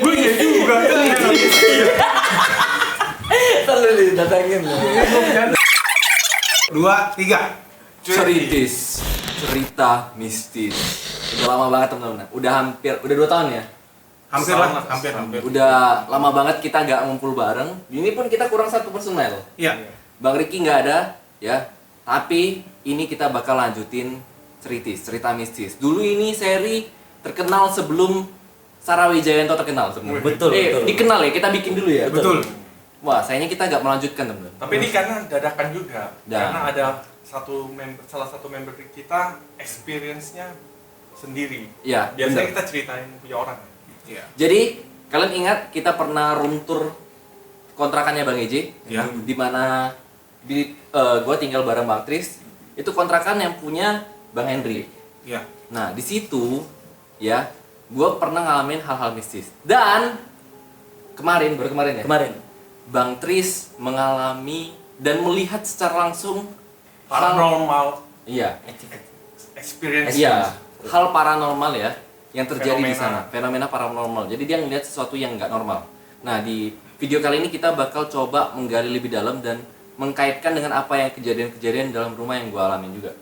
Gue juga. Terlalu didatangin. 2, 3. Ceritis, cerita mistis. Udah lama banget teman-teman. Udah 2 tahun ya. Hampir. Udah lama banget kita gak ngumpul bareng. Ini pun kita kurang 1 personel. Iya. Bang Ricky nggak ada, ya. Tapi ini kita bakal lanjutin ceritis, cerita mistis. Dulu ini seri terkenal sebelum Sarawi Jayanto terkenal sebenarnya. Betul. Dikenal ya, kita bikin dulu ya. Betul. Wah, sayangnya kita nggak melanjutkan teman-teman. Tapi ini karena dadakan juga. Dan. Karena ada salah satu member kita experience-nya sendiri. Iya. Biasanya bener. kita ceritain punya orang. Iya. Jadi kalian ingat kita pernah room tour kontrakannya Bang Eji, Iya. di mana gue tinggal bareng Bang Tris. Itu kontrakan yang punya Bang Henry. Iya. Nah di situ ya, gue pernah ngalamin hal-hal mistis. Dan baru kemarin ya. Kemarin. Bang Tris mengalami dan melihat secara langsung Paranormal iya, experience. iya, hal paranormal ya yang terjadi di Fenomena. sana, fenomena paranormal. Jadi dia ngelihat sesuatu yang nggak normal. Nah di video kali ini kita bakal coba menggali lebih dalam dan mengkaitkan dengan apa yang kejadian-kejadian dalam rumah yang gue alamin juga.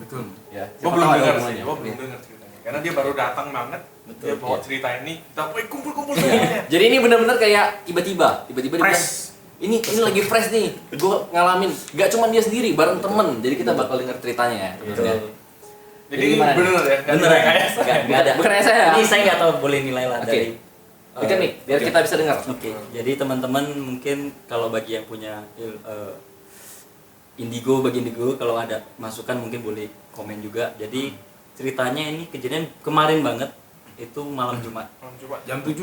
Betul. Ya, Gue siapa belum tahu ada dengar sih, hubungannya. gue belum dengar ceritanya. Karena dia baru datang banget, dia bawa Iya. cerita ini, kita kumpul semuanya. Jadi ini benar-benar kayak tiba-tiba dia bilang, Fresh. ini lagi fresh nih, gue ngalamin. Gak cuma dia sendiri, bareng temen. Jadi kita bakal denger ceritanya ya. teman-teman ya. Jadi Jadi ini gimana bener ya? Bener ya? Nggak ada. Bukan saya. Ini saya nggak tahu boleh nilai lah Oke. dari. Dekat nih, biar kita bisa dengar. Oke. Jadi teman-teman mungkin kalau bagi yang punya Indigo, bagi Indigo kalau ada masukan mungkin boleh komen juga. Jadi ceritanya ini kejadian kemarin banget, itu malam Jumat. Coba. Jam 7.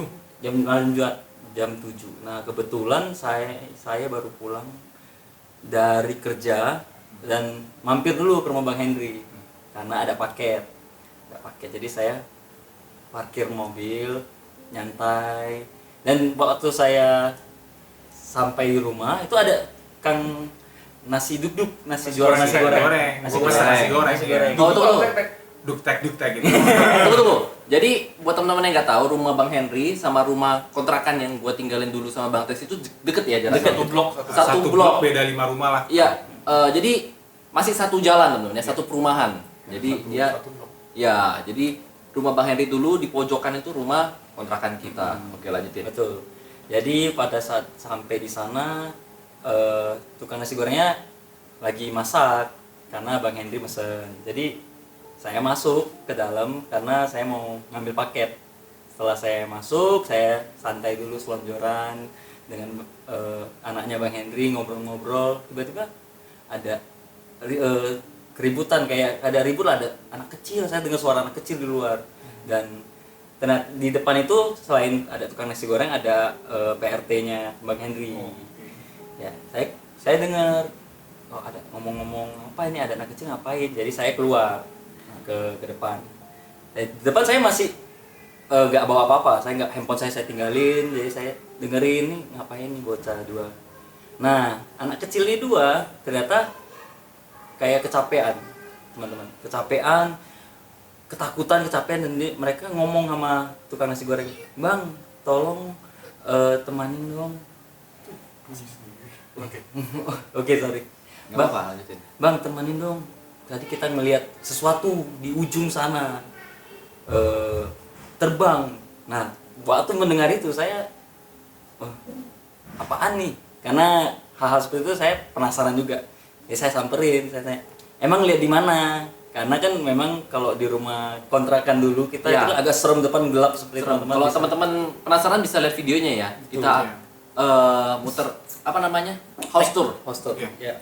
Malam Jumat jam 7. Nah, kebetulan saya baru pulang dari kerja dan mampir dulu ke rumah Bang Henry karena ada paket. Jadi saya parkir mobil, nyantai. Dan waktu saya sampai di rumah itu ada Kang nasi duduk, nasi goreng. Nasi goreng. Oh, tunggu. Duktek gitu. Tunggu. Jadi buat teman-teman yang nggak tahu, rumah Bang Henry sama rumah kontrakan yang gue tinggalin dulu sama Bang Tris itu deket ya jaraknya? Satu blok. Satu Satu blok. blok beda 5 rumah lah. Iya, jadi masih satu jalan teman-teman ya, satu perumahan. Jadi dia Satu blok. ya, jadi rumah Bang Henry dulu di pojokan itu rumah kontrakan kita. Oke, lanjutin. Betul. Jadi pada saat sampai di sana tukang nasi gorengnya lagi masak karena Bang Henry mesen. Jadi saya masuk ke dalam karena saya mau ngambil paket. Setelah saya masuk, saya santai dulu selonjoran dengan anaknya Bang Henry, ngobrol-ngobrol. Tiba-tiba ada keributan, kayak ada ribut lah, ada anak kecil. Saya dengar suara anak kecil di luar. Dan di depan itu selain ada tukang nasi goreng, ada PRT-nya Bang Henry. Ya, saya dengar ada ngomong-ngomong apa ini, ada anak kecil ngapain. Jadi saya keluar ke depan. Di depan saya masih nggak bawa apa-apa, handphone saya tinggalin. Jadi saya dengerin nih ngapain nih bocah dua. Nah, anak kecil ini dua ternyata kayak kecapean, teman-teman. Ketakutan, kecapean, dan mereka ngomong sama tukang nasi goreng, "Bang, tolong temanin dong." Oke, sorry. Nggak apa-apa, lanjutin. Bang, temanin dong. Tadi kita ngelihat sesuatu di ujung sana terbang. Nah, waktu mendengar itu saya apaan nih? Karena hal-hal seperti itu saya penasaran juga. Ya saya samperin, saya tanya, "Emang lihat di mana?" Karena kan memang kalau di rumah kontrakan dulu kita Ya. itu agak serem, depan gelap seperti teman-teman. Kalau bisa. teman-teman penasaran bisa lihat videonya ya. Kita muter apa namanya? House tour. Hostel. Iya. Ya.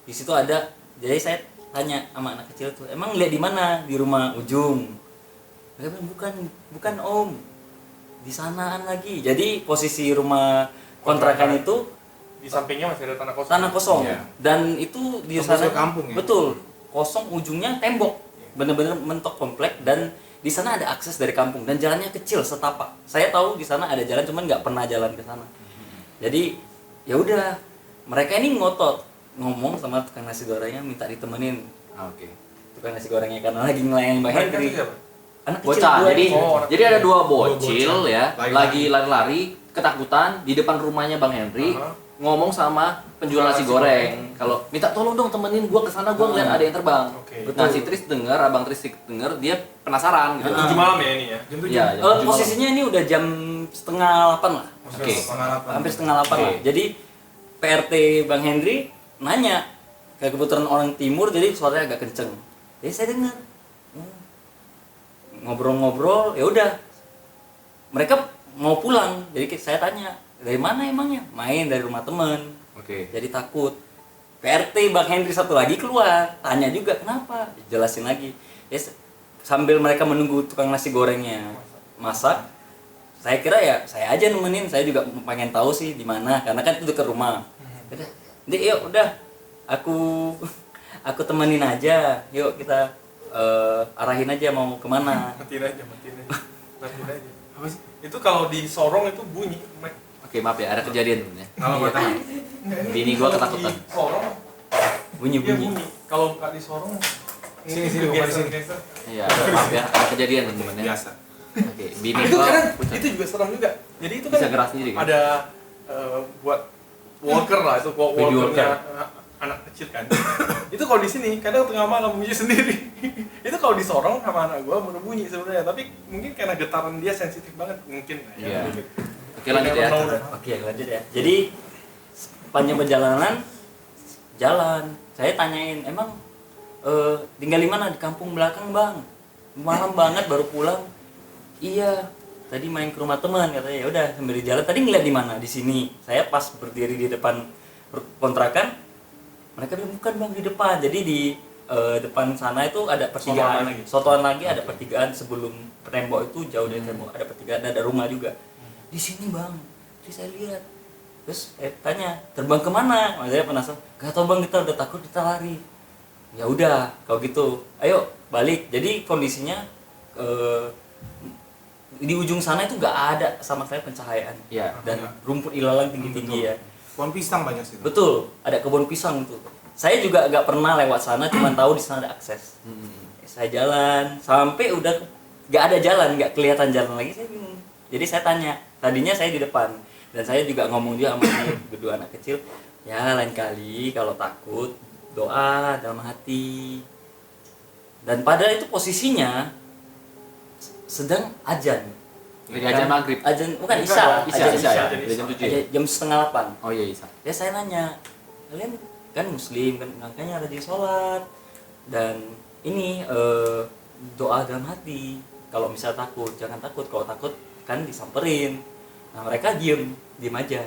Di situ ada. Jadi saya tanya sama anak kecil tuh, "Emang lihat di mana?" "Di rumah ujung." Mereka bilang, bukan Om. Di sanaan lagi. Jadi posisi rumah kontrakan itu Di sampingnya masih ada tanah kosong. tanah kosong. Iya. Dan itu di Tembus sana ke kampung ya? Betul. Kosong, ujungnya tembok. Bener-bener mentok komplek, dan di sana ada akses dari kampung dan jalannya kecil setapak. Saya tahu di sana ada jalan, cuman nggak pernah jalan ke sana. Jadi ya udah, mereka ini ngotot ngomong sama tukang nasi gorengnya minta ditemenin. Oke. Tukang nasi gorengnya karena lagi ngelayani Bang Mereka Henry. itu siapa? anak kecil Bocah. dua Jadi ini. jadi ada dua Dua bocil bocah. ya, Lari-lari. lagi lari-lari ketakutan di depan rumahnya Bang Henry. Aha. Ngomong sama penjual nasi goreng, kalau minta tolong dong temenin gua ke sana, gua ngeliat ada yang terbang. Oke. Nah, si Tris denger, Abang Tris denger, dia penasaran gitu. 7 malam ya ini ya. Jam 7. Iya, jam 7 malam. Posisinya ini udah jam setengah 8 lah. Oke. Hampir setengah 8 lah. Oke. Jadi PRT Bang Henry nanya, kayak kebetulan orang timur jadi suaranya agak kenceng. Jadi saya dengar. Ngobrol-ngobrol, ya udah. Mereka mau pulang. Jadi saya tanya, "Dari mana emangnya?" "Main dari rumah temen." Oke. Jadi takut. PRT Bang Henry satu lagi keluar, tanya juga kenapa, jelasin lagi. Ya, sambil mereka menunggu tukang nasi gorengnya masak, saya kira ya saya aja nemenin, saya juga pengen tahu sih di mana, karena kan itu dekat rumah. Udah, yuk udah, aku temenin aja, yuk kita arahin aja mau kemana. Matiin aja. Apa sih? Itu kalau di Sorong itu bunyi. Oke, maaf ya, ada kejadian sebenarnya. Kalau gue tahu. Bini gua ketakutan. Di Sorong Bunyi. Kalau nggak di Sorong Sini, bukan di sini. Iya, maaf ya, ada kejadian teman-teman ya. Biasa. Oke, bini Itu gua kan pucat. itu juga serem juga. Jadi itu kan Bisa gerak sendiri kan? ada buat walker lah itu Baby walkernya walker. anak kecil kan. Itu kalau di sini kadang tengah malam bunyi sendiri. Itu kalau di Sorong sama anak gua baru bunyi sebenarnya, tapi mungkin karena getaran dia sensitif banget mungkin lah ya. Iya. Mungkin. Oke, lanjut ya. Oke, lanjut ya. Jadi sepanjang perjalanan jalan, saya tanyain, emang tinggal di mana? Di kampung belakang, Bang. Malam banget baru pulang. Iya, tadi main ke rumah teman katanya. Ya udah, sambil di jalan. Tadi ngeliat di mana? Di sini. Saya pas berdiri di depan kontrakan, mereka bilang bukan, Bang, di depan. Jadi di depan sana itu ada pertigaan. Sotoan lagi ada pertigaan sebelum tembok itu, jauh dari tembok ada pertigaan, ada rumah juga. Di sini, Bang. Jadi saya lihat. Terus tanya, terbang kemana? Saya penasaran. Gak tau, Bang, kita udah takut, kita lari. Ya udah, kalau gitu, ayo balik. Jadi kondisinya di ujung sana itu nggak ada sama sekali pencahayaan. Iya. Dan rumput ilalang tinggi-tinggi ya. Pohon pisang banyak sih. Betul, ada kebun pisang tuh. Saya juga nggak pernah lewat sana, cuma tahu di sana ada akses. Saya jalan sampai udah nggak ada jalan, nggak kelihatan jalan lagi, saya bingung. Jadi saya tanya, tadinya saya di depan dan saya juga ngomong juga sama kedua anak kecil, ya lain kali kalau takut doa dalam hati. Dan padahal itu posisinya sedang ajan. Lagi ajan maghrib. Ajan bukan Bukan, isya, Isya, ajan Isya ya. Ajan Udah jam 7 ya. Jam setengah 8. Oh iya, Isya. Ya saya nanya, kalian kan muslim kan, makanya rajin sholat dan ini doa dalam hati. Kalau misal takut, jangan takut. Kalau takut kan disamperin. Nah mereka diem aja.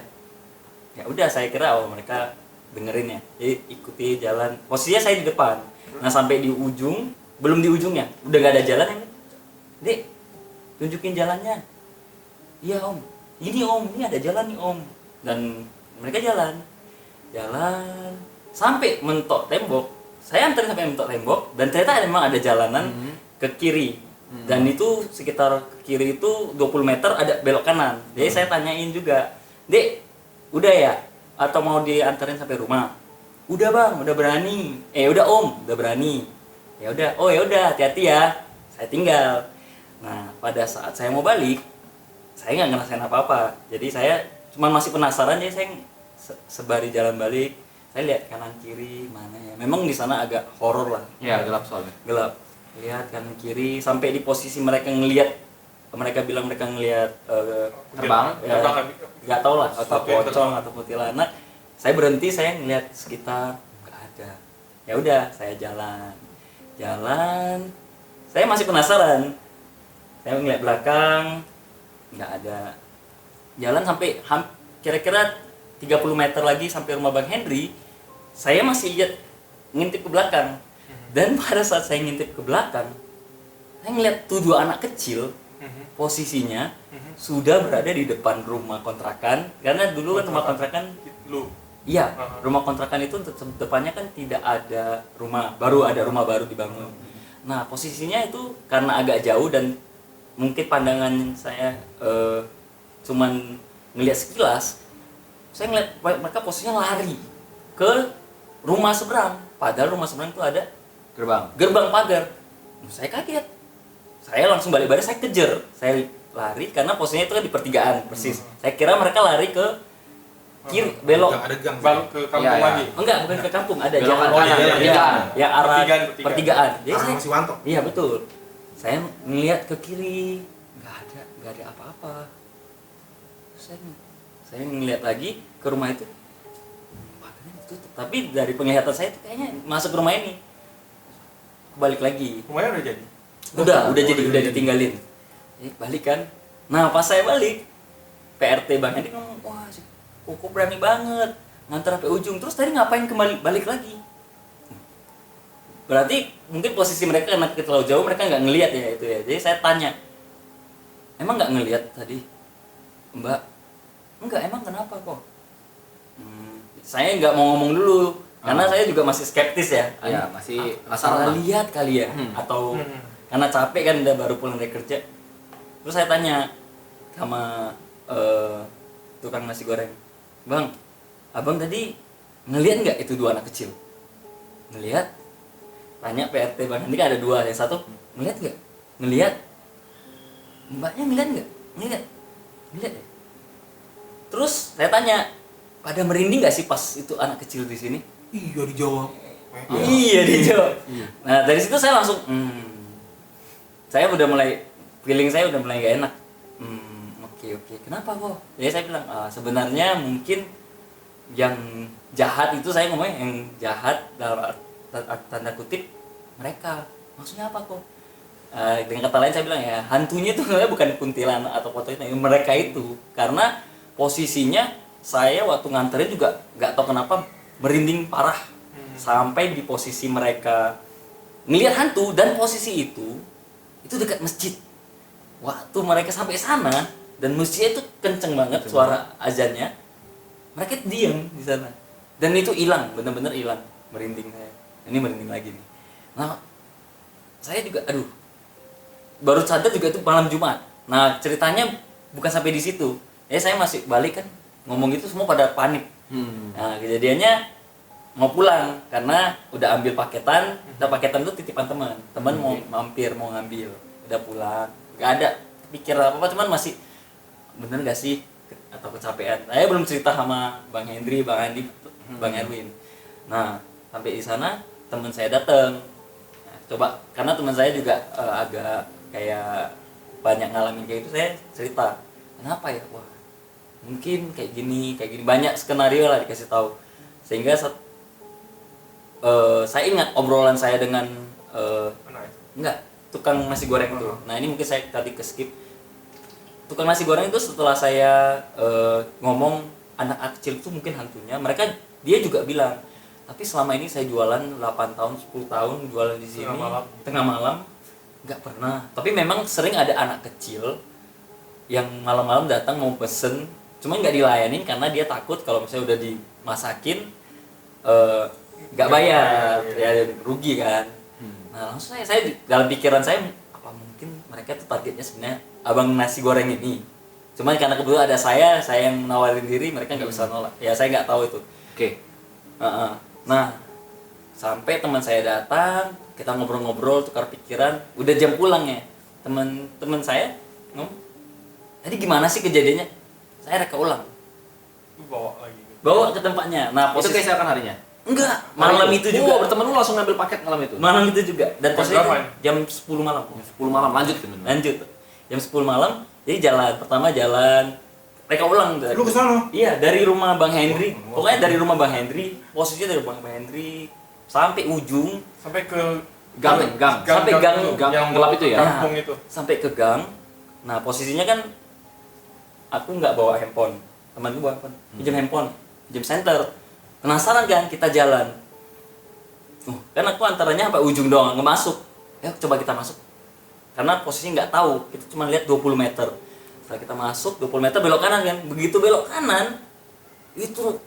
Ya udah, saya kira mereka dengerin ya. Jadi ikuti jalan. Posisinya saya di depan. Nah sampai di ujung, belum di ujungnya, udah gak ada jalan ya. Dek, tunjukin jalannya. Iya om, ini om, ini ada jalan nih om. Dan mereka jalan sampai mentok tembok. Saya anterin sampai mentok tembok dan ternyata memang ada jalanan ke kiri. Dan itu sekitar ke kiri itu 20 meter ada belok kanan. Jadi saya tanyain juga, Dek, udah ya? Atau mau dianterin sampai rumah? Udah bang, udah berani. Udah om, udah berani. Ya udah, oh ya udah, hati-hati ya. Saya tinggal. Nah, pada saat saya mau balik, saya nggak ngerasain apa-apa. Jadi saya cuma masih penasaran, jadi saya sebari jalan balik. Saya lihat kanan kiri mana ya. Memang di sana agak horor lah. Iya, gelap soalnya. Gelap. Lihat kanan kiri sampai di posisi mereka ngelihat, mereka bilang mereka ngelihat Terbang. ya, nggak tahu lah atau pocong atau kuntilanak. Saya berhenti, saya ngelihat sekitar, nggak ada. Ya udah, saya jalan. Saya masih penasaran. Saya ngeliat belakang, nggak ada. Jalan sampai kira-kira 30 meter lagi sampai rumah Bang Henry. Saya masih lihat ngintip ke belakang. Dan pada saat saya ngintip ke belakang, saya ngeliat 7 anak kecil. Posisinya sudah berada di depan rumah kontrakan. Karena dulu kan rumah kontrakan, iya, rumah kontrakan itu depannya kan tidak ada rumah, baru ada rumah baru dibangun. Nah posisinya itu karena agak jauh dan mungkin pandangan saya cuman ngelihat sekilas, saya ngeliat mereka posisinya lari ke rumah seberang. Padahal rumah seberang itu ada Gerbang. gerbang pagar. Saya kaget. saya langsung balik-balik, saya kejar, saya lari karena posisinya itu kan di pertigaan persis. Saya kira mereka lari ke kiri, belok. Ada gang. Balik ke kampung Iya, iya. lagi. Enggak, bukan ke kampung, ada Belokan jalan kanan, kanan, pertigaan. ya arah Pertigaan. pertigaan. Jadi Ah, saya, masih Wanto. iya betul. Saya ngelihat ke kiri, nggak ada apa-apa. Saya ngelihat lagi ke rumah itu, pagarnya ditutup. Tapi dari penglihatan saya itu kayaknya masuk ke rumah ini. Balik lagi. Rumahnya udah jadi. Udah jadi, udah ditinggalin. Balik kan. Nah, pas saya balik, PRT Bang Hendy ngomong, wah si Koko berani banget nganter sampai ujung. Terus tadi ngapain kembali balik lagi? Berarti mungkin posisi mereka karena terlalu jauh, mereka nggak ngelihat ya itu ya. Jadi saya tanya, emang nggak ngelihat tadi, Mbak? Enggak, emang kenapa kok? Saya nggak mau ngomong dulu, karena saya juga masih skeptis ya. Ya, masih Salah masalah. lihat kali ya, atau karena capek kan udah baru pulang dari kerja. Terus saya tanya sama tukang nasi goreng, Bang, abang tadi ngelihat nggak itu dua anak kecil? Ngelihat? Tanya PRT Bang Hendy kan ada dua, yang satu ngelihat nggak? Ngelihat? Mbaknya ngelihat nggak? Ngelihat? Ngelihat ya? Terus saya tanya, pada merinding nggak sih pas itu anak kecil di sini? Iya dijawab. Iya dijawab. Nah dari situ saya langsung, saya udah mulai, feeling saya udah mulai gak enak. Oke, kenapa kok? Jadi saya bilang, sebenarnya mungkin yang jahat itu, saya ngomongnya yang jahat dalam tanda kutip mereka. Maksudnya apa kok? Dengan kata lain saya bilang ya, hantunya itu sebenarnya bukan kuntilanak atau foto itu, mereka itu. Karena posisinya saya waktu nganterin juga nggak tahu kenapa merinding parah. Sampai di posisi mereka ngelihat hantu, dan posisi itu dekat masjid. Waktu mereka sampai sana dan masjid itu kenceng banget suara azannya, mereka diam di sana dan itu hilang, benar-benar hilang. Merinding saya, ini merinding lagi nih. Nah saya juga baru sadar juga itu malam Jumat. Nah ceritanya bukan sampai di situ, saya masih balik kan ngomong gitu, semua pada panik. Nah kejadiannya mau pulang karena udah ambil paketan. Paketan itu titipan teman mau mampir, mau ngambil, udah pulang, nggak ada pikir apa cuman masih bener gak sih atau kecapean. Saya belum cerita sama Bang Hendry, Bang Andi, Bang Erwin. Nah sampai di sana teman saya datang. Nah, coba karena teman saya juga agak kayak banyak ngalamin kayak itu, saya cerita kenapa ya, wah mungkin kayak gini banyak skenario lah dikasih tahu, sehingga saya ingat obrolan saya dengan tukang nasi goreng itu. Nah ini mungkin saya tadi ke skip. Tukang nasi goreng itu setelah saya ngomong anak kecil itu mungkin hantunya, dia juga bilang, tapi selama ini saya jualan 8 tahun 10 tahun jualan di sini tengah malam nggak pernah. Tapi memang sering ada anak kecil yang malam-malam datang mau pesen, cuman nggak dilayanin karena dia takut kalau misalnya udah dimasakin nggak bayar, ya rugi kan. Nah langsung saya dalam pikiran saya, apa mungkin mereka tuh targetnya sebenarnya abang nasi goreng ini, cuman karena kebetulan ada saya yang nawarin diri, mereka nggak bisa nolak. Ya saya nggak tahu itu. Oke. Nah sampai teman saya datang, kita ngobrol-ngobrol, tukar pikiran, udah jam pulang ya. Teman saya ngomong, tadi gimana sih kejadiannya? Saya reka ulang, bawa ke tempatnya. Nah Itu keesokan harinya? enggak, malam itu juga. Berteman lu langsung ngambil paket malam itu? Malam itu juga. Dan Jam posisinya berapa? jam 10 malam. 10 malam lanjut kan? Lanjut. Jam 10 malam, jadi pertama jalan. Mereka ulang dari. Lu kesana? Iya, dari rumah Bang Hendry. Pokoknya dari rumah Bang Hendry, posisinya dari rumah Bang Hendry sampai ujung, Sampai ke Gang. Sampai gang yang gelap itu ya? Kampung itu. sampai ke gang. Nah, posisinya kan aku nggak bawa handphone. Temanku bawa handphone. Pinjam handphone, pinjam senter. Penasaran kan, kita jalan. Kan aku antaranya sampai ujung doang, nggak masuk. Ya coba kita masuk. Karena posisinya nggak tahu, kita cuma lihat 20 meter. Setelah kita masuk 20 meter belok kanan kan. Begitu belok kanan, itu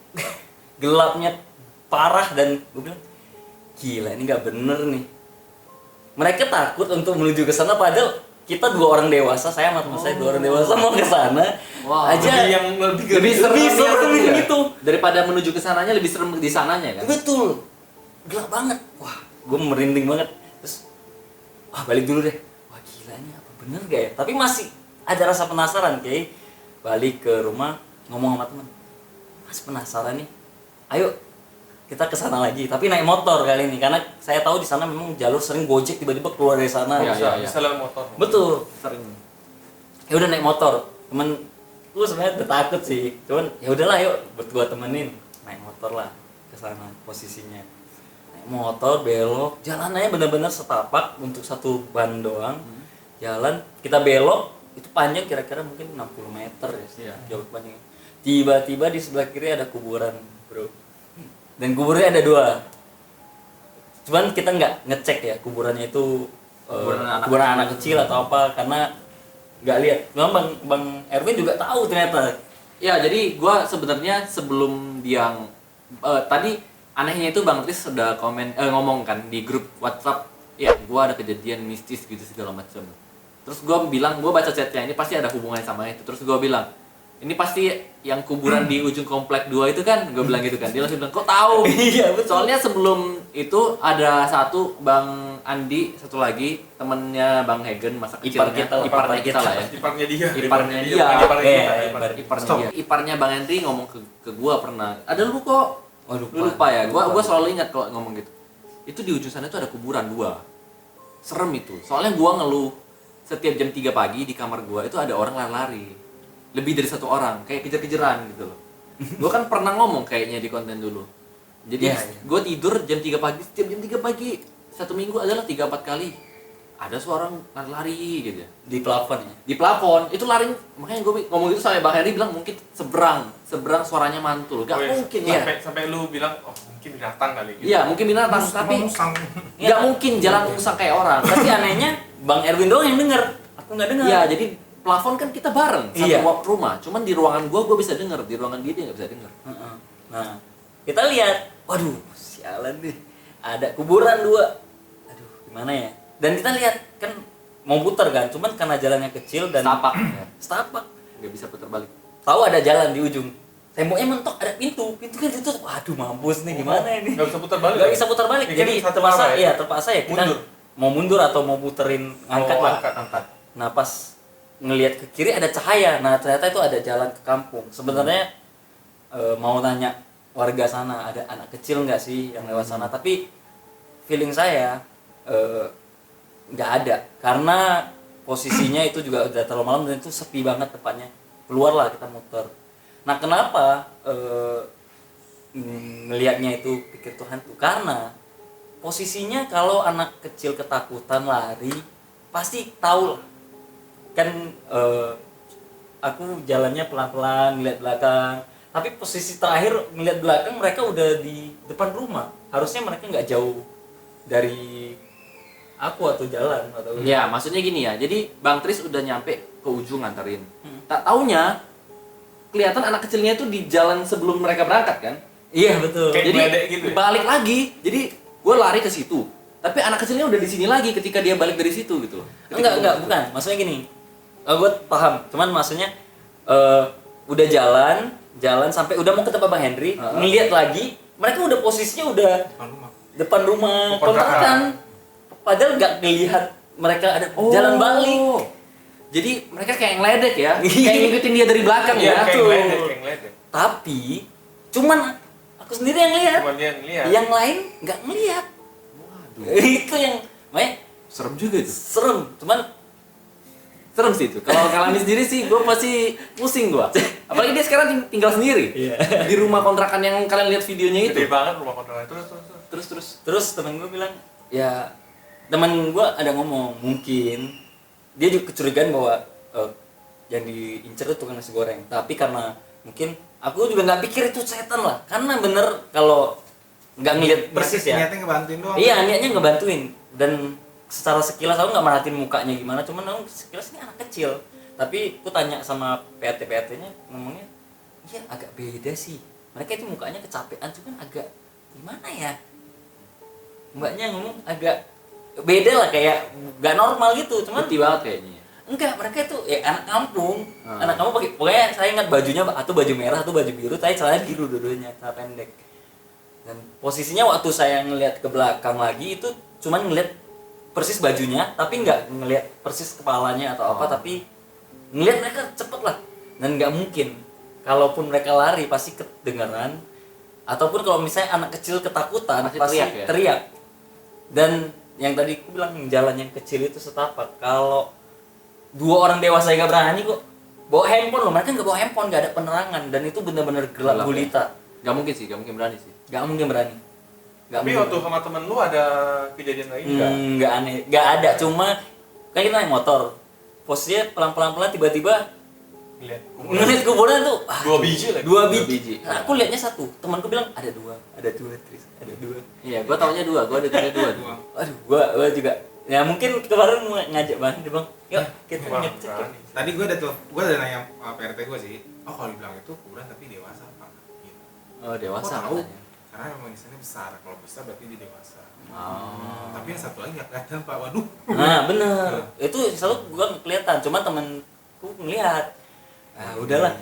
gelapnya parah dan gue bilang, gila ini nggak bener nih. Mereka takut untuk menuju ke sana, padahal kita 2 orang dewasa, saya sama teman saya 2 orang dewasa mau ke sana. Wow. Aja Lebih serem ya. gitu. Daripada menuju ke sananya, lebih serem di sananya kan? Betul, gelap banget. Wah, gue merinding banget. Terus, balik dulu deh. Wah gila gila ini apa bener gak ya, tapi masih ada rasa penasaran. Kayak balik ke rumah ngomong sama teman, mas penasaran nih, ayo kita ke sana lagi, tapi naik motor kali ini karena saya tahu di sana memang jalur sering Gojek tiba-tiba keluar dari sana. Bisa lewat motor. Betul. Sering. Ya udah naik motor. Temen lu sebenarnya udah takut sih. Cuman ya udahlah yuk buat gua temenin. Naik motor lah ke sana posisinya. Naik motor belok, jalanannya benar-benar setapak untuk satu ban doang. Jalan kita belok itu panjang kira-kira mungkin 60 meter ya. Jauh panjang. Tiba-tiba di sebelah kiri ada kuburan, bro. Dan kuburannya ada 2. Cuman kita nggak ngecek ya kuburannya itu kuburan anak kecil atau apa karena nggak lihat. Memang bang Erwin juga tahu ternyata. Ya, jadi gua sebenarnya sebelum dia tadi anehnya itu Bang Tris sudah ngomong kan di grup WhatsApp, ya gua ada kejadian mistis gitu segala macam. Terus gua bilang, gua baca chatnya ini pasti ada hubungannya sama itu. Terus gua bilang, ini pasti yang kuburan di ujung komplek 2 itu kan, gue bilang gitu kan. Dia langsung bilang, kok tahu? Iya betul. Soalnya sebelum itu ada satu Bang Andi, satu lagi temennya Bang Hegen masa kecilnya, iparnya kita lah ya. Iparnya dia. Iparnya dia. Iparnya Bang Henry ngomong ke gua pernah. Ada lu kok. Oh, Lu lupa ya. Gua selalu ingat kalau ngomong gitu. Itu di ujung sana itu ada kuburan 2. Serem itu. Soalnya gua ngeluh setiap jam 3 pagi di kamar gua itu ada orang lari-lari. Lebih dari 1 orang, kayak kejar-kejaran gitu loh. Gue kan pernah ngomong kayaknya di konten dulu. Jadi gue tidur jam 3 pagi, setiap jam 3 pagi 1 minggu adalah 3-4 kali ada suara lari gitu ya. Di plafon ya? Di plafon, itu lari, makanya gue ngomong gitu sampai Bang Heri bilang mungkin seberang suaranya mantul. Gak mungkin ya. Sampai lu bilang, oh mungkin binatang kali gitu. Iya, mungkin binatang, tapi gak mungkin jalan musang kayak orang. Tapi anehnya Bang Erwin doang yang denger, aku gak denger. Iya, jadi plafon kan kita bareng satu Iya. rumah, cuman di ruangan gua bisa denger, di ruangan dia nggak bisa denger. Nah, kita lihat, waduh, sialan nih, ada kuburan 2. Aduh, gimana ya? Dan kita lihat kan mau putar kan, cuman karena jalannya kecil dan setapak, Nggak bisa putar balik. tahu ada jalan di ujung, temboknya mentok, ada pintu kan ditutup. Waduh, mampus nih, gimana ini? Nggak bisa putar balik. Nggak bisa putar balik. Ya, Jadi satu terpaksa, arah ya? terpaksa ya kita Mundur. mau mundur atau mau puterin angkat lah. Angkat. Nah pas ngelihat ke kiri ada cahaya, nah ternyata itu ada jalan ke kampung. Sebenarnya mau nanya warga sana ada anak kecil nggak sih yang lewat sana, tapi feeling saya nggak ada karena posisinya itu juga udah terlalu malam dan itu sepi banget tempatnya. Keluarlah kita muter. Nah kenapa ngelihatnya itu pikir Tuhan tuh karena posisinya kalau anak kecil ketakutan lari pasti tahu lah. Kan aku jalannya pelan-pelan ngeliat belakang, tapi posisi terakhir ngeliat belakang mereka udah di depan rumah, harusnya mereka nggak jauh dari aku atau jalan atau Ya, maksudnya gini ya. Jadi Bang Tris udah nyampe ke ujung nganterin. Tak taunya kelihatan anak kecilnya itu di jalan sebelum mereka berangkat kan. iya betul. Kayak Jadi meledek gitu ya? balik lagi. Jadi gue lari ke situ. Tapi anak kecilnya udah di sini lagi ketika dia balik dari situ gitu loh. Enggak, bukan. Maksudnya gini. Gue paham. Cuman maksudnya udah jalan sampai udah mau ke tempat Bang Henry, ngeliat lagi, mereka udah posisinya udah depan rumah kontrakan. Padahal nggak ngelihat mereka ada jalan balik. Jadi mereka kayak ngeledek ya. Kayak ngikutin dia dari belakang Iya, ya. kayak ngeledek. Tapi cuman aku sendiri yang lihat. Cuman dia ngeliat. Yang lain nggak ngelihat. Itu yang makanya Serem juga itu. serem. Cuman Serem sih itu. Kalau ngalamin sendiri sih gue pasti pusing gue. Apalagi dia sekarang tinggal sendiri. Iya. Di rumah kontrakan yang kalian lihat videonya itu. Gede banget rumah kontrakan. Terus. temen gue bilang, ya temen gue ada ngomong mungkin dia juga kecurigaan bahwa yang diincer itu tukang nasi goreng. Tapi karena mungkin aku juga nggak pikir itu setan lah. Karena bener kalau nggak ngeliat persis ya. Niatnya ngebantuin doang. Iya, niatnya ngebantuin. Dan secara sekilas aku nggak merhatiin mukanya gimana, cuman aku sekilas ini anak kecil. Tapi aku tanya sama PRT-nya, ngomongnya iya agak beda sih. Mereka itu mukanya kecapean, cuman agak gimana ya, mbaknya ngomong agak beda lah, kayak nggak normal gitu. Cuman Putih banget kayaknya. enggak, mereka itu ya anak kampung. Anak kampung pakai, pokoknya saya ingat bajunya atau baju merah atau baju biru, tapi celananya biru dua-duanya, celana pendek. Dan posisinya waktu saya ngelihat ke belakang lagi itu cuman ngelihat persis bajunya tapi nggak ngelihat persis kepalanya atau apa, tapi ngelihat mereka cepet lah. Dan nggak mungkin kalaupun mereka lari pasti kedengaran, ataupun kalau misalnya anak kecil ketakutan pasti teriak. Dan yang tadi aku bilang jalan yang kecil itu setapak, kalau 2 orang dewasa yang nggak berani kok bawa handphone loh, mereka nggak bawa handphone, nggak ada penerangan, dan itu benar-benar gelap gulita. Gak mungkin sih, gak mungkin berani sih. Gak mungkin berani. Tapi waktu sama temen lu ada kejadian lagi nggak aneh, nggak ada. Cuma kayak kita naik motor, posisinya pelan-pelan tiba-tiba ngeliat kuburan tuh 2 biji lagi. 2 biji. Biji. Nah, aku lihatnya 1, temanku bilang ada 2 Tris, ada 2. Iya, gua taunya 2, gua ada 2. Aduh, gua juga. Ya mungkin kemarin mau ngajak Bang, dia Bang, yuk kita Wah, ngecek. berani. Tadi gue udah nanya PRT gue sih. Oh kalau dibilang itu kuburan tapi dewasa Pak. Gitu. Oh, dewasa Kok tahu? katanya. Karena memang di sana besar. Kalau besar berarti dia dewasa. Oh. Tapi yang satu lagi nggak kelihatan Pak. Waduh. Nah, bener. Itu selalu gua kelihatan, cuma temanku ngelihat. Ah, udahlah.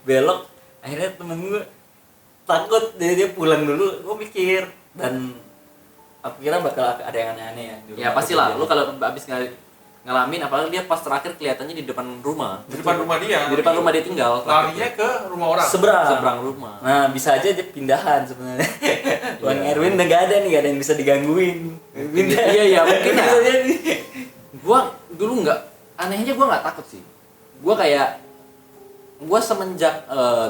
Belok. Akhirnya temen gue takut, dia pulang dulu. Gue mikir, dan aku kira bakal ada yang aneh-aneh ya. Ya pastilah, lu kalau habis ngalamin, apalagi dia pas terakhir kelihatannya di depan rumah. Di depan rumah dia. Di depan rumah dia tinggal. Larinya ke rumah orang. Seberang rumah. Nah, bisa aja dia pindahan sebenarnya. Bang Erwin udah gak ada nih, gak ada yang bisa digangguin. Pindah. Iya, mungkin ya. Bisa jadi. Gua dulu anehnya gua nggak takut sih. Gua semenjak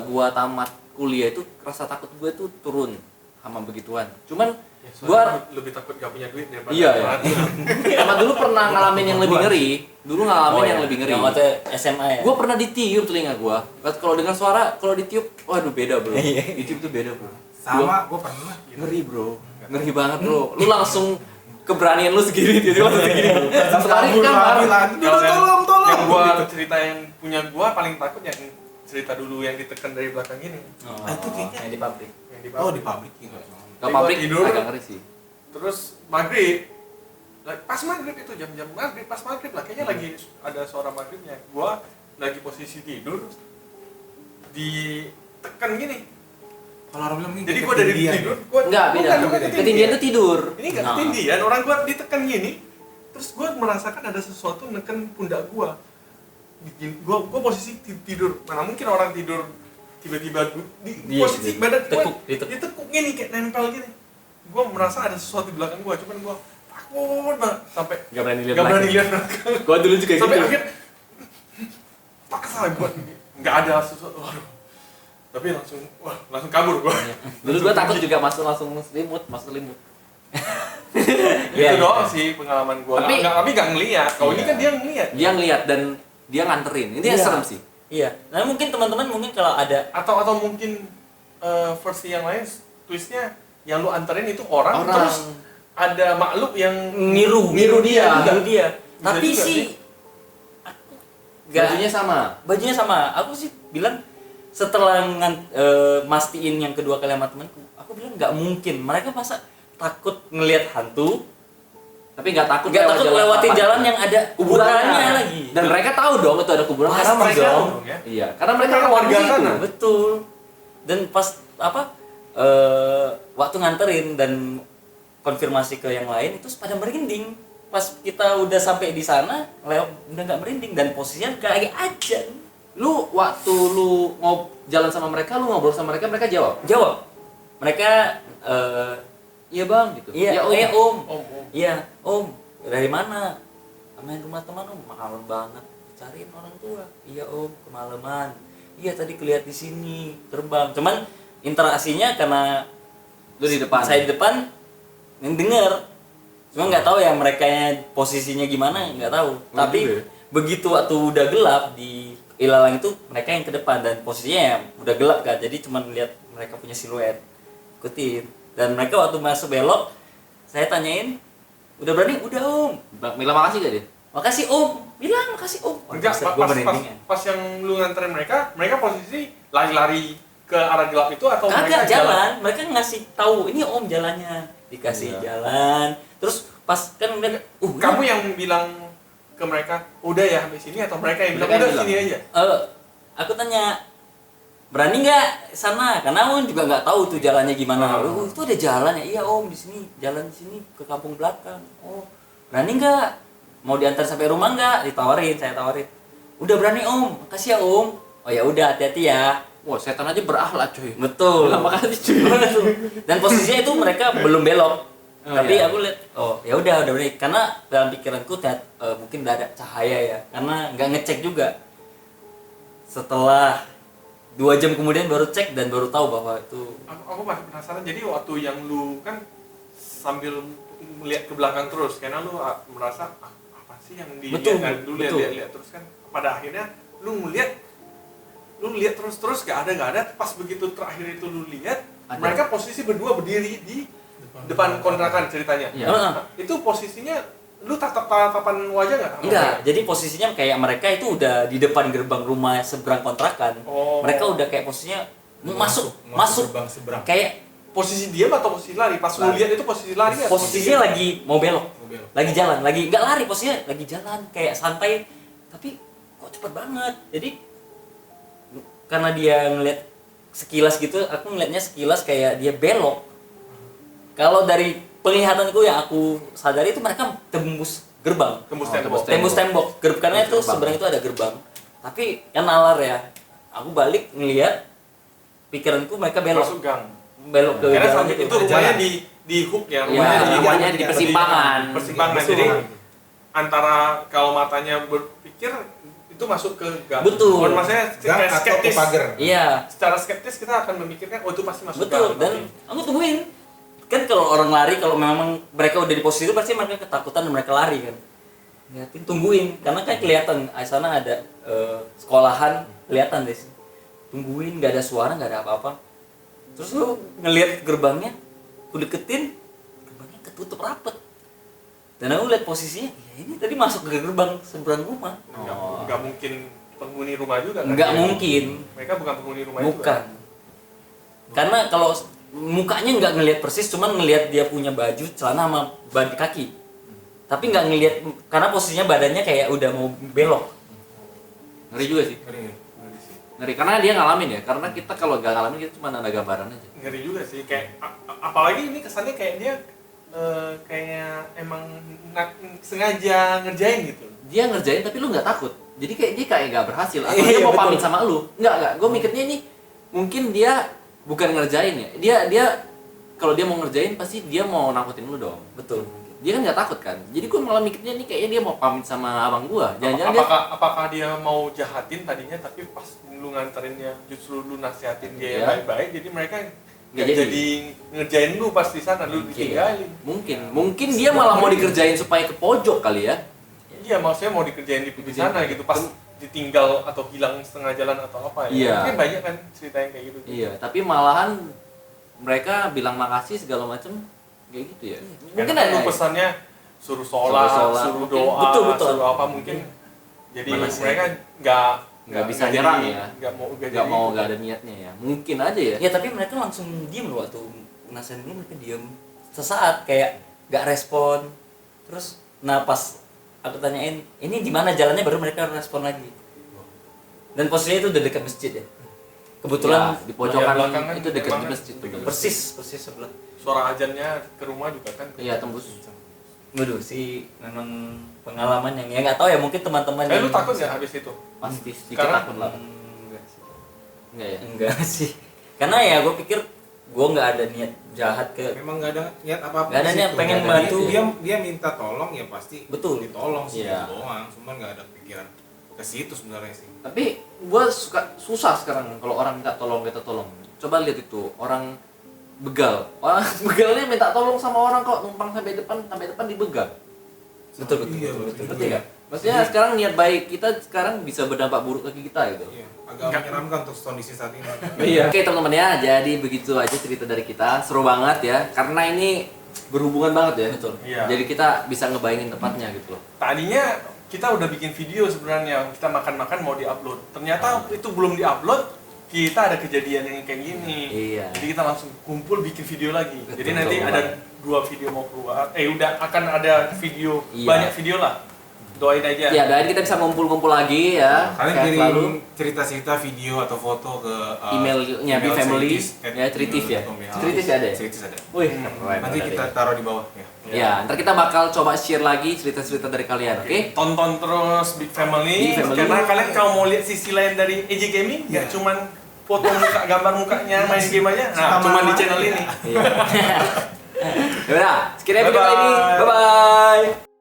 gua tamat kuliah itu rasa takut gua itu turun sama begituan. Cuman Ya, gua lebih takut gak punya duit daripada iya. mati. Sama dulu pernah ngalamin yang lebih ngeri. Yang lebih ngeri. Yang waktu SMA ya. Gua pernah ditiup telinga gua. Kalau dengar suara, kalau ditiup, waduh beda, Bro. Ditiup tuh beda, Bro. Sama gue pernah. Ngeri, Bro. Ngeri banget, Bro. Lu langsung keberanian lu segini, tiba-tiba langsung segini, Bro. Satu kali kamar. Tolong. Yang gua cerita yang punya gua paling takut yang cerita dulu yang ditekan dari belakang ini. Oh, Itu kayaknya yang di pabrik. Yang di Oh di pabrik gitu. Ke pabrik tidur. agak ngeri sih. Terus maghrib, pas maghrib itu jam-jam maghrib, pas maghrib lah kayaknya lagi ada suara maghribnya. Gua lagi posisi tidur, ditekan gini. Kalau orang bilang ini Jadi gua dari tidur, gua Enggak, beda. bukan Ketinggian itu tidur. Ini nggak ketindihan, orang gua ditekan gini, terus gua merasakan ada sesuatu neken pundak gua. Gua posisi tidur, mana mungkin orang tidur tiba-tiba di posisi badan gua ditekuk gini kayak nempel gini. Gua merasa ada sesuatu di belakang gua, cuman gua takut banget sampai Enggak berani lihat. nggak berani lihat belakang. Gua dulu juga Sampai gitu. akhir paksa gua nggak ada sesuatu. Waduh. Tapi langsung kabur gua. Dulu gua takut juga langsung selimut. Itu doang sih pengalaman gua. Tapi nggak ngelihat. Kalau ini kan dia ngelihat. Dia ngelihat dan dia nganterin. Ini yang Iya. serem sih. Iya. Nah, mungkin teman-teman kalau ada Atau mungkin versi yang lain twistnya yang lu anterin itu orang. Terus ada makhluk yang niru dia. Tapi juga sih aku bajunya sama. Aku sih bilang setelah mastiin yang kedua kali sama temanku, aku bilang nggak mungkin mereka masa takut ngelihat hantu Tapi nggak takut lewatin jalan yang ada kuburannya lagi. Dan mereka tahu dong itu ada kuburan karena Pasti mereka dong. ya. Iya, karena mereka Karena warga warga sana. Betul. Dan pas waktu nganterin dan konfirmasi ke yang lain itu pada merinding. Pas kita udah sampai di sana, udah nggak merinding dan posisinya kayak aja. Lu waktu lu mau jalan sama mereka, lu ngobrol sama mereka, mereka jawab. Mereka Iya bang, gitu. iya, Ya, om. Om. Iya, Om. Dari mana? Main rumah teman Om, malam banget. Cariin orang tua. Iya Om, kemalaman. Iya tadi kelihatan di sini terbang. Cuman interaksinya karena Lu di depan. saya di depan yang denger. Cuma nggak tahu ya mereka posisinya gimana, nggak tahu. Tapi juga ya. begitu waktu udah gelap di ilalang itu mereka yang ke depan dan posisinya ya udah gelap kan. Jadi cuma lihat mereka punya siluet. Ikutin. Dan mereka waktu masuk belok, saya tanyain, udah berani? Udah Om. Bilang makasih gak dia? Makasih Om. Bilang makasih Om. Enggak, pas yang lu nganterin mereka posisi lari-lari ke arah gelap itu atau Kagak mereka jalan. Mereka ngasih tahu ini Om jalannya. Dikasih jalan. Terus pas kan udah Kamu yang bilang ke mereka, udah ya sampai sini atau mereka yang bilang Mereka udah yang sini aja? aku tanya, berani nggak sana? Karena Om juga nggak tahu tuh jalannya gimana. Itu ada jalan ya? Iya Om, di sini jalan di sini ke kampung belakang. Oh berani nggak mau diantar sampai rumah nggak, ditawarin, saya tawarin, udah berani om, makasih ya om, oh ya udah hati-hati ya. Wah, setan aja berakhlak cuy. Betul. Bilang makasih cuy. Betul. Dan posisinya itu mereka belum belok. Oh, Tapi iya. aku lihat, oh ya udah berani. Karena dalam pikiranku mungkin udah ada cahaya ya, karena nggak ngecek juga. Setelah 2 jam kemudian baru cek dan baru tahu bahwa itu Aku masih penasaran. Jadi waktu yang lu kan sambil melihat ke belakang terus, karena lu merasa apa sih yang dilihat Betul, kan? Lu betul. lihat terus kan. Pada akhirnya lu lihat terus gak ada. Pas begitu terakhir itu lu lihat, Ada. mereka posisi berdua berdiri di depan kontrakan ceritanya. Iya. Heeh. Itu posisinya lu tatapan wajah nggak? sama enggak. mereka? Jadi posisinya kayak mereka itu udah di depan gerbang rumah seberang kontrakan. Oh. Mereka udah kayak posisinya masuk gerbang seberang. kayak Posisi diam atau posisi lari? Pas lu Lari. lihat itu posisi lari ya? posisinya lagi mau belok. Mau belok. Lagi jalan, lagi nggak lari, posisinya lagi jalan kayak santai, tapi kok cepet banget. Jadi karena dia ngeliat sekilas gitu, aku ngeliatnya sekilas kayak dia belok. Kalau dari penglihatanku yang aku sadari itu mereka tembus gerbang, Tembus Oh, tembok. tembus. tembus tembok. Karena itu Gerbang. seberang itu ada gerbang. Tapi kan nalar ya. Aku balik ngeliat, pikiranku mereka belok, Masuk gang. belok ke Karena jalan sampai itu. itu rumahnya Jalan. di hook ya, Iya, rumahnya di persimpangan. persimpangan. Betul. Jadi antara kalau matanya berpikir itu masuk ke gang. Betul. Bukan maksudnya Gang kayak atau ke skeptis. pagar. Iya. Secara skeptis kita akan memikirkan oh itu pasti masuk Betul, gang. dan aku tungguin. Kan kalau orang lari, kalau memang mereka udah di posisi itu pasti mereka ketakutan dan mereka lari kan. Liatin, tungguin, karena kan kelihatan di sana ada sekolahan, kelihatan deh. Tungguin, nggak ada suara, nggak ada apa-apa. Terus lu ngelihat gerbangnya, aku deketin, gerbangnya ketutup rapet. Dan aku lihat posisinya, ya ini tadi masuk ke gerbang seberang rumah. Nggak mungkin penghuni rumah juga kan? Nggak mungkin. Mereka bukan penghuni rumah Bukan. juga. Karena kalau mukanya nggak ngelihat persis, cuman ngelihat dia punya baju, celana sama ban kaki. Tapi nggak ngelihat, karena posisinya badannya kayak udah mau belok. Ngeri juga sih. Ngeri, ngeri sih. Ngeri karena dia ngalamin ya. Karena kita kalau nggak ngalamin kita cuma ada gambaran aja. Ngeri juga sih. Kayak apalagi ini kesannya kayak dia kayak emang sengaja ngerjain gitu. Dia ngerjain tapi lu nggak takut. Jadi kayak dia kayak nggak berhasil. Atau Iya, dia mau betul. pamit sama lu. Nggak. Gue mikirnya ini mungkin dia bukan ngerjain ya. Dia kalau dia mau ngerjain pasti dia mau nakutin lu dong. Betul. Dia kan nggak takut kan. Jadi gue malah mikirnya nih kayaknya dia mau pamit sama abang gua. Jangan-jangan dia Apakah dia mau jahatin tadinya tapi pas lu nganterinnya justru lu nasihatin dia Iya. baik-baik jadi mereka Nggak nggak jadi. jadi ngerjain lu pas di sana lu ditinggalin. mungkin dia malah mau dikerjain supaya ke pojok kali ya. Iya maksudnya mau dikerjain di Dikerjain. sana gitu pas ditinggal atau hilang setengah jalan atau apa ya. Iya. Mungkin banyak kan cerita yang kayak gitu. Iya, tapi malahan mereka bilang makasih segala macem kayak gitu ya. Mungkin Mungkin lu ada pesannya suruh sholat, Suruh sholat, suruh mungkin. doa, Betul, betul. suruh apa mungkin. Jadi Mana sih? mereka nggak bisa nyerang ya. nggak nggak ada niatnya ya. Mungkin aja ya. Ya tapi mereka langsung diem loh waktu nasihatin dia, mereka diem sesaat kayak nggak respon. Terus nah pas aku tanyain ini di mana jalannya, baru mereka respon lagi. Dan posisinya itu udah dekat masjid ya. Kebetulan Ya, di pojokan belakang kan itu dekat memang di masjid tuh. persis sebelah. suara ajannya ke rumah juga kan. Iya, tembus. Waduh sih memang pengalaman yang ya nggak tahu ya, mungkin teman-teman Lu takut nggak habis itu? Pasti sedikit Karena- takut lah. Enggak sih. Enggak ya? Enggak sih. Karena ya gue pikir gue nggak ada niat jahat ke. Memang nggak ada niat apa-apa. Nggak ada di niat, situ. pengen Nggak ada bantu. niat. Dia minta tolong ya pasti Betul. ditolong sih Iya. gitu doang. Cuman nggak ada pikiran ke situ sebenarnya sih. Tapi gua susah sekarang kalau orang minta tolong kita tolong. Coba lihat itu orang begal. Orang begalnya minta tolong sama orang kok numpang sampai depan dibegal. Betul Iya, betul. Ngerti nggak? Maksudnya sekarang niat baik kita sekarang bisa berdampak buruk bagi kita gitu. Iya, agak menyeramkan untuk kondisi saat ini. Iya. Oke teman-teman ya, jadi begitu aja cerita dari kita. Seru banget ya, karena ini berhubungan banget ya. Betul. Iya. Jadi kita bisa ngebayangin tempatnya gitu loh. Tadinya kita udah bikin video sebenarnya, kita makan-makan mau diupload. Ternyata itu belum diupload, kita ada kejadian yang kayak gini. Iya. Jadi kita langsung kumpul bikin video lagi. Betul. Jadi nanti ada 2 video mau keluar. Udah akan ada video, Iya. banyak video lah. Doain aja. Ya, dan kita bisa ngumpul-ngumpul lagi ya. Kalian Kayak kirim selalu. cerita-cerita video atau foto ke Emailnya Bifamily, ya, Tritif ya? Tritif ya ada ya? Tritif ada. Wih, Hmm. keren Nanti ada kita ya. taruh di bawah ya. Ya, ntar kita bakal coba share lagi cerita-cerita dari kalian, oke? Tonton terus Big Family, Big Family. karena kalian kalau mau lihat sisi lain dari AJ Gaming, nggak cuman foto muka, gambar mukanya, main game aja. Nah, Sama cuma di aja. channel ini. Iya. Ya udah, sekian video kali ini. Bye-bye. Bye bye.